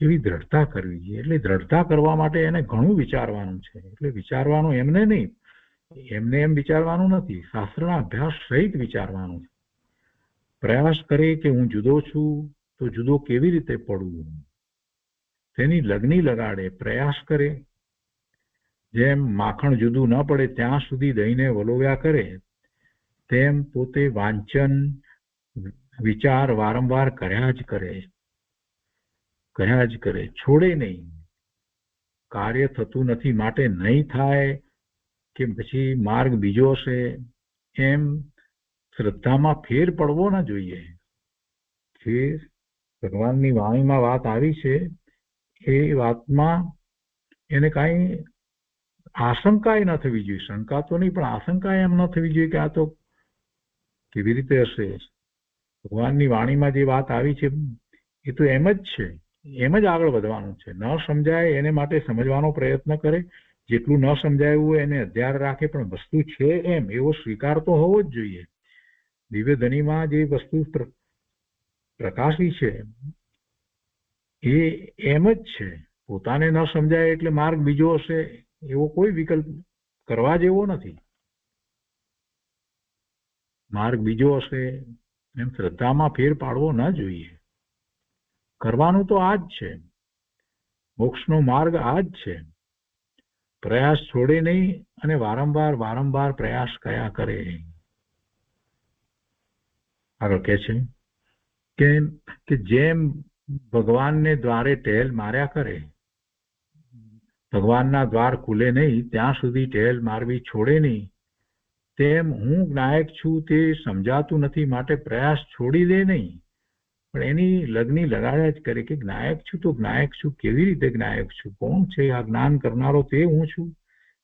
એવી દ્રઢતા કરવી જોઈએ. એટલે દ્રઢતા કરવા માટે એને ઘણું વિચારવાનું છે. એટલે વિચારવાનું એમને નહીં, એમને એમ વિચારવાનું નથી, શાસ્ત્રના અભ્યાસ સહિત વિચારવાનું છે. પ્રયાસ કરે કે હું જુદો છું તો જુદો કેવી રીતે પડવું, તેની લગની લગાડે, પ્રયાસ કરે. જેમ માખણ જુદું ન પડે ત્યાં સુધી દહીંને વલોવ્યા કરે, તેમ પોતે વાંચન વિચાર વારંવાર કર્યા જ કરે, છોડે નહીં. કાર્ય થતું નથી માટે નહીં થાય કે પછી માર્ગ બીજો હશે એમ શ્રદ્ધામાં ફેર પડવો ન જોઈએ. જે ભગવાનની વાણીમાં વાત આવી છે એ વાતમાં એને કાંઈ આશંકાએ ન થવી જોઈએ. શંકા તો નહીં, પણ આશંકા એમ ન થવી જોઈએ કે આ તો કેવી રીતે હશે. ભગવાનની વાણીમાં જે વાત આવી છે એ તો એમ જ છે, એમ જ આગળ વધવાનું છે. ન સમજાય એને માટે સમજવાનો પ્રયત્ન કરે, જેટલું ન સમજાયું હોય એને અધ્યાર રાખે, પણ વસ્તુ છે એમ એવો સ્વીકાર તો હોવો જ જોઈએ. દિવ્ય ધનીમાં જે વસ્તુ પ્રકાશી છે એ એમ જ છે. પોતાને ન સમજાય એટલે માર્ગ બીજો હશે એવો કોઈ વિકલ્પ કરવા જેવો નથી. માર્ગ બીજો હશે એમ શ્રદ્ધામાં ફેર પાડવો ન જોઈએ. કરવાનું તો આ જ છે. મોક્ષનો માર્ગ આ જ છે. પ્રયાસ છોડે નહીં અને વારંવાર પ્રયાસ કર્યા કરે. આગળ કહે છે કે જેમ ભગવાનને દ્વારે ટહેલ માર્યા કરે, ભગવાનના દ્વાર ખુલે નહીં ત્યાં સુધી ટહેલ મારવી છોડે નહીં, તેમ હું જ્ઞાયક છું તે સમજાતું નથી માટે પ્રયાસ છોડી દે નહીં, પણ એની લગની લગાડ્યા જ કરે કે જ્ઞાયક છું તો જ્ઞાયક છું. કેવી રીતે જ્ઞાયક છું? કોણ છે આ જ્ઞાન કરનારો? તે હું છું.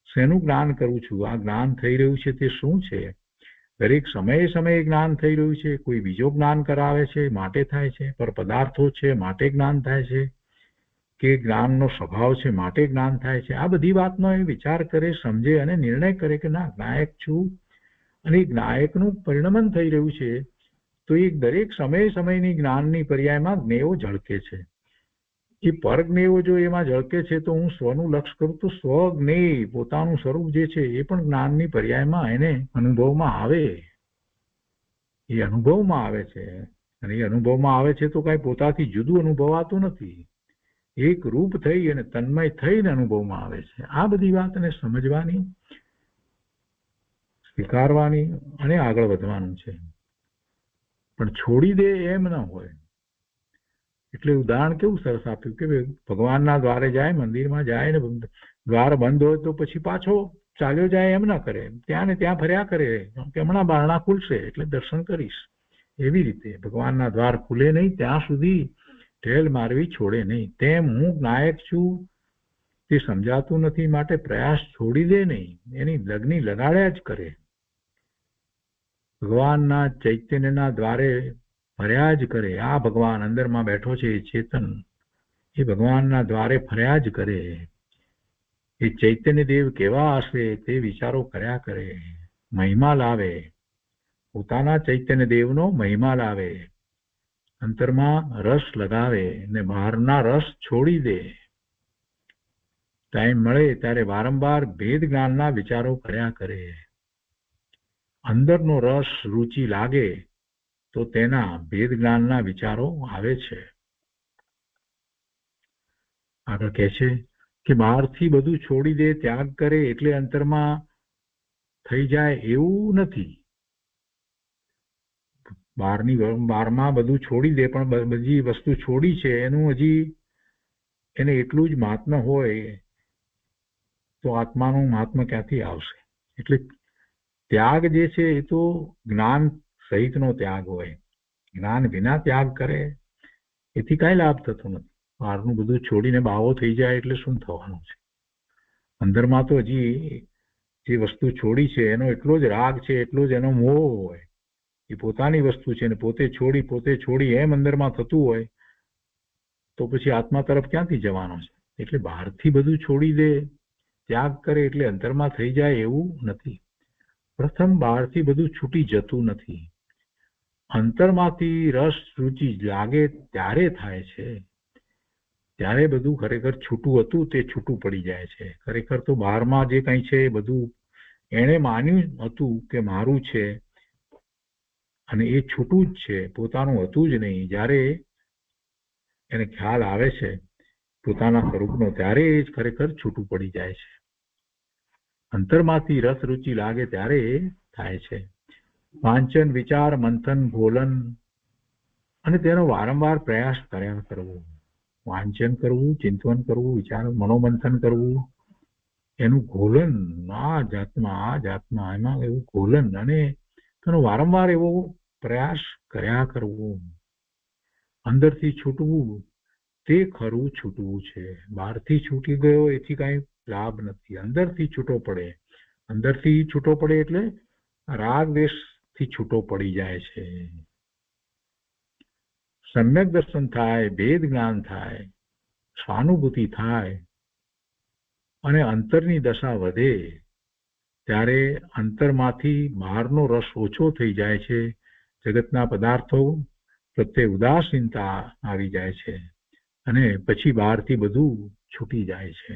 શેનું જ્ઞાન કરું છું? આ જ્ઞાન થઈ રહ્યું છે તે શું છે? દરેક સમયે જ્ઞાન થઈ રહ્યું છે. કોઈ બીજો જ્ઞાન કરાવે છે માટે થાય છે, પર પદાર્થો છે માટે જ્ઞાન થાય છે, કે જ્ઞાનનો સ્વભાવ છે માટે જ્ઞાન થાય છે. આ બધી વાતનો એ વિચાર કરે, સમજે અને નિર્ણય કરે કે ના જ્ઞાયક છું, અને જ્ઞાયકનું પરિણમન થઈ રહ્યું છે. તો એ દરેક સમયની જ્ઞાનની પર્યાયમાં જ્ઞેયો ઝળકે છે. એ પરજ્ઞેયો જો એમાં ઝળકે છે તો હું સ્વનું લક્ષ કરું તો સ્વજ્ઞેય પોતાનું સ્વરૂપ જે છે એ પણ જ્ઞાનની પર્યાયમાં એને અનુભવમાં આવે. એ અનુભવમાં આવે છે, અને એ અનુભવમાં આવે છે તો કાંઈ પોતાથી જુદું અનુભવાતું નથી. એક રૂપ થઈ અને તન્મય થઈને અનુભવમાં આવે છે. આ બધી વાતને સમજવાની, સ્વીકારવાની અને આગળ વધવાનું છે. પણ છોડી દે એમ ન હોય. એટલે ઉદાહરણ કેવું સરસ આપ્યું કે ભગવાનના દ્વારે જાય, મંદિરમાં જાય ને દ્વાર બંધ હોય તો પછી પાછો ચાલ્યો જાય એમ ના કરે, ત્યાં ને ત્યાં ફર્યા કરે કે હમણાં બારણા ખુલશે એટલે દર્શન કરીશ. એવી રીતે ભગવાનના દ્વાર ખુલે નહીં ત્યાં સુધી ઢેલ મારવી છોડે નહીં. તેમ હું નાયક છું તે સમજાતું નથી, માટે પ્રયાસ છોડી દે નહીં, એની લગ્ની લગાડ્યા જ કરે. ભગવાનના ચૈતન્યના દ્વારે ફર્યા જ કરે. આ ભગવાન અંદરમાં બેઠો છે એ ચેતન, એ ભગવાનના દ્વારે ફર્યા જ કરે. એ ચૈતન્ય દેવ કેવા હશે તે વિચારો કર્યા કરે, મહિમા લાવે, પોતાના ચૈતન્ય દેવનો મહિમા લાવે, અંતરમાં રસ લગાવે ને બહારના રસ છોડી દે. ટાઈમ મળે ત્યારે વારંવાર ભેદ જ્ઞાનના વિચારો કર્યા કરે. અંદરનો રસ રુચિ લાગે તો તેના ભેદ જ્ઞાનના વિચારો આવે છે. આગળ કહે છે કે બહારથી બધું છોડી દે, ત્યાગ કરે એટલે અંતરમાં થઈ જાય એવું નથી. બહારમાં બધું છોડી દે પણ બધી વસ્તુ છોડી છે એનું હજી એને એટલું જ મહાત્મ્ય હોય તો આત્માનું મહાત્મ્ય ક્યાંથી આવશે? એટલે ત્યાગ જે છે એ તો જ્ઞાન સહિતનો ત્યાગ હોય. જ્ઞાન વિના ત્યાગ કરે એથી કાંઈ લાભ થતો નથી. બહારનું બધું છોડીને બાવો થઈ જાય એટલે શું થવાનું છે? અંદરમાં તો હજી જે વસ્તુ છોડી છે એનો એટલો જ રાગ છે, એટલો જ એનો મોહ હોય. એ પોતાની વસ્તુ છે ને પોતે છોડી એમ અંદરમાં થતું હોય તો પછી આત્મા તરફ ક્યાંથી જવાનો છે? એટલે બહારથી બધું છોડી દે, ત્યાગ કરે એટલે અંતરમાં થઈ જાય એવું નથી. પ્રથમ બહારથી બધું છૂટી જતું નથી. અંતરમાંથી રસ રુચિ લાગે ત્યારે થાય છે. ત્યારે બધું ખરેખર છૂટું હતું તે છૂટું પડી જાય છે. ખરેખર તો બહારમાં જે કંઈ છે એ બધું એણે માન્યું હતું કે મારું છે અને એ છૂટું જ છે, પોતાનું હતું જ નહીં. જ્યારે એને ખ્યાલ આવે છે પોતાના સ્વરૂપનો ત્યારે એ જ ખરેખર છૂટું પડી જાય છે. અંતરમાંથી રસ રુચિ લાગે ત્યારે થાય છે. વાંચન, વિચાર, મંથન, ઘોલન અને તેનો વારંવાર પ્રયાસ કર્યા કરવો. વાંચન કરવું, ચિંતન કરવું, વિચાર મનોમંથન કરવું, એનું ઘોલન આ જાતમાં એમાં એવું ઘોલન અને તેનો વારંવાર એવો પ્રયાસ કર્યા કરવો. અંદરથી છૂટવું તે ખરું છૂટવું છે. બહારથી છૂટી ગયો એથી કાંઈ લાભ નથી. અંદરથી છૂટો પડે. અંદરથી છૂટો પડે એટલે રાગ દ્વેષથી છૂટો પડી જાય છે. સમ્યક દર્શન થાય, ભેદ જ્ઞાન થાય, સ્વાનુભૂતિ થાય અને અંતરની દશા વધે ત્યારે અંતરમાંથી બહારનો રસ ઓછો થઈ જાય છે. જગતના પદાર્થો પ્રત્યે ઉદાસીનતા આવી જાય છે અને પછી બહારથી બધું છૂટી જાય છે.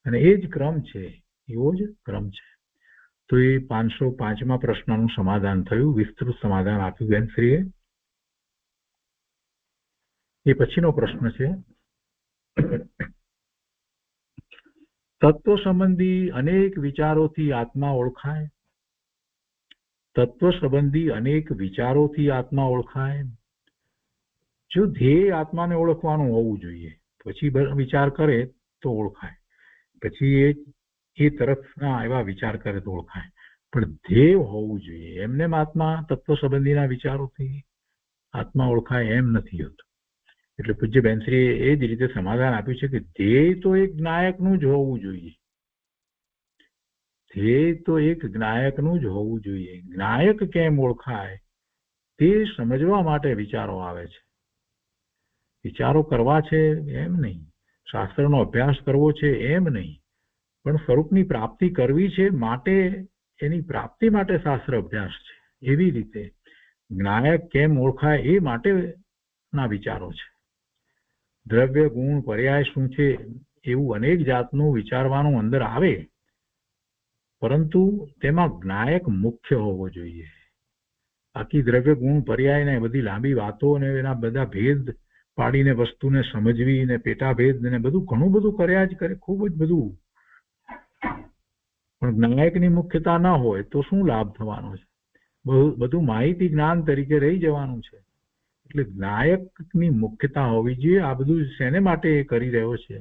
અને એ જ ક્રમ છે, એવો જ ક્રમ છે. તો એ 505મા પ્રશ્નનું સમાધાન થયું. વિસ્તૃત સમાધાન આપ્યું બેનશ્રીએ. એ પછીનો પ્રશ્ન છે, તત્વ સંબંધી અનેક વિચારોથી આત્મા ઓળખાય. તત્વ સંબંધી અનેક વિચારોથી આત્મા ઓળખાય. જો ધ્યેય આત્માને ઓળખવાનું હોવું જોઈએ, પછી વિચાર કરે તો ઓળખાય, પછી એ તરફના એવા વિચાર કરે તો ઓળખાય. પણ ધ્યેય હોવું જોઈએ. એમને આત્મા તત્વ સંબંધીના વિચારોથી આત્મા ઓળખાય એમ નથી હોતું. એટલે પૂજ્ય બેનશ્રીએ એ જ રીતે સમાધાન આપ્યું છે કે ધ્યેય તો એક જ્ઞાયકનું જ હોવું જોઈએ. ધ્યેય તો એક જ્ઞાયકનું જ હોવું જોઈએ. જ્ઞાયક કેમ ઓળખાય તે સમજવા માટે વિચારો આવે છે. વિચારો કરવા છે એમ નહીં, શાસ્ત્રનો અભ્યાસ કરવો છે એમ નહીં, પણ સ્વરૂપની પ્રાપ્તિ કરવી છે માટે એની પ્રાપ્તિ માટે શાસ્ત્ર અભ્યાસ છે. એવી રીતે જ્ઞાયક કેમ ઓળખાય એ માટેના વિચારો છે. દ્રવ્ય, ગુણ, પર્યાય શું છે એવું અનેક જાતનું વિચારવાનું અંદર આવે, પરંતુ તેમાં જ્ઞાયક મુખ્ય હોવો જોઈએ. બાકી દ્રવ્ય, ગુણ, પર્યાય ને બધી લાંબી વાતો અને એના બધા ભેદ પાડીને વસ્તુને સમજવી ને પેટાભેદ ને બધું ઘણું બધું કર્યા જ કરે, ખૂબ જ બધું. પણ જ્ઞાયકની મુખ્યતા ના હોય તો શું લાભ થવાનો છે? બધું માહિતી જ્ઞાન તરીકે રહી જવાનું છે. એટલે જ્ઞાયકની મુખ્યતા હોવી જોઈએ. આ બધું શેને માટે કરી રહ્યો છે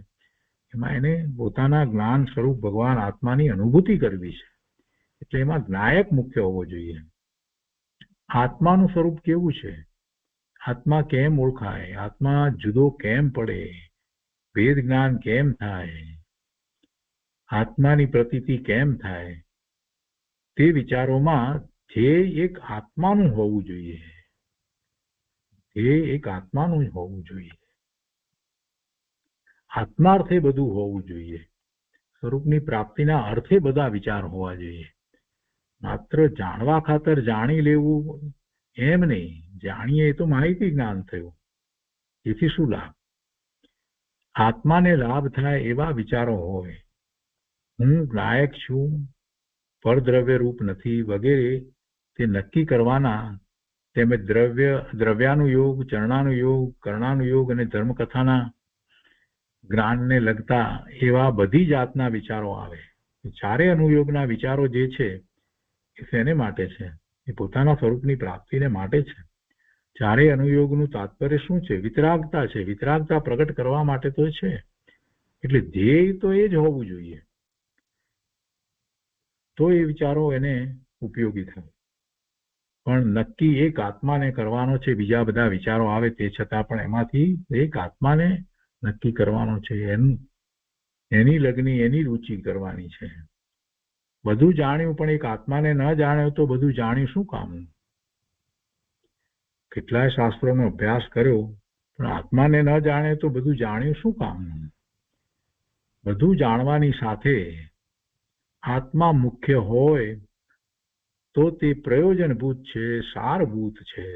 એમાં એને પોતાના જ્ઞાન સ્વરૂપ ભગવાન આત્માની અનુભૂતિ કરવી છે. એટલે એમાં જ્ઞાયક મુખ્ય હોવો જોઈએ. આત્માનું સ્વરૂપ કેવું છે, આત્મા કેમ ઓળખાય, આત્મા જુદો કેમ પડે, ભેદ જ્ઞાન કેમ થાય, આત્માની પ્રતીતિ કેમ થાય, તે વિચારોમાં જે એક આત્માનું હોવું જોઈએ, એ એક આત્માનું જ હોવું જોઈએ. આત્માર્થે બધું હોવું જોઈએ. સ્વરૂપની પ્રાપ્તિના અર્થે બધા વિચાર હોવા જોઈએ. માત્ર જાણવા ખાતર જાણી લેવું એમ નહીં. જાણીએ એ તો માહિતી જ્ઞાન થયું, એથી શું લાભ? આત્માને લાભ થાય એવા વિચારો હોય. હું લાયક છું, પરદ્રવ્ય રૂપ નથી વગેરે તે નક્કી કરવાના. તેમજ દ્રવ્યાનુયોગ, ચરણાનુયોગ, કર્ણાનુયોગ અને ધર્મકથાના જ્ઞાનને લગતા એવા બધી જાતના વિચારો આવે. ચારે અનુયોગના વિચારો જે છે એ શેને માટે છે? એ પોતાના સ્વરૂપની પ્રાપ્તિને માટે છે. ચારે અનુયોગનું તાત્પર્ય શું છે? વિતરાગતા છે. વિતરાગતા પ્રગટ કરવા માટે તો છે. એટલે ધ્યેય તો એ જ હોવું જોઈએ, તો એ વિચારો એને ઉપયોગી થાય. પણ નક્કી એક આત્માને કરવાનો છે, બીજા બધા વિચારો આવે તે છતાં પણ એમાંથી એક આત્માને નક્કી કરવાનો છે, એની લગ્ની, એની રુચિ કરવાની છે. બધું જાણ્યું પણ એક આત્માને ન જાણ્યો તો બધું જાણ્યું શું કામનું? કેટલાય શાસ્ત્રોનો અભ્યાસ કર્યો પણ આત્માને ન જાણે તો બધું જાણ્યું શું કામનું? બધું જાણવાની સાથે આત્મા મુખ્ય હોય તો તે પ્રયોજનભૂત છે, સારભૂત છે.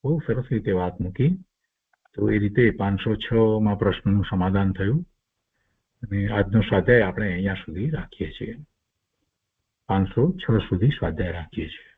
બહુ સરસ રીતે વાત મૂકી. તો એ રીતે 506માં પ્રશ્નનું સમાધાન થયું અને આજનો સ્વાધ્યાય આપણે અહીંયા સુધી રાખીએ છીએ. 506 સુધી સ્વાધ્યાય રાખીએ છીએ.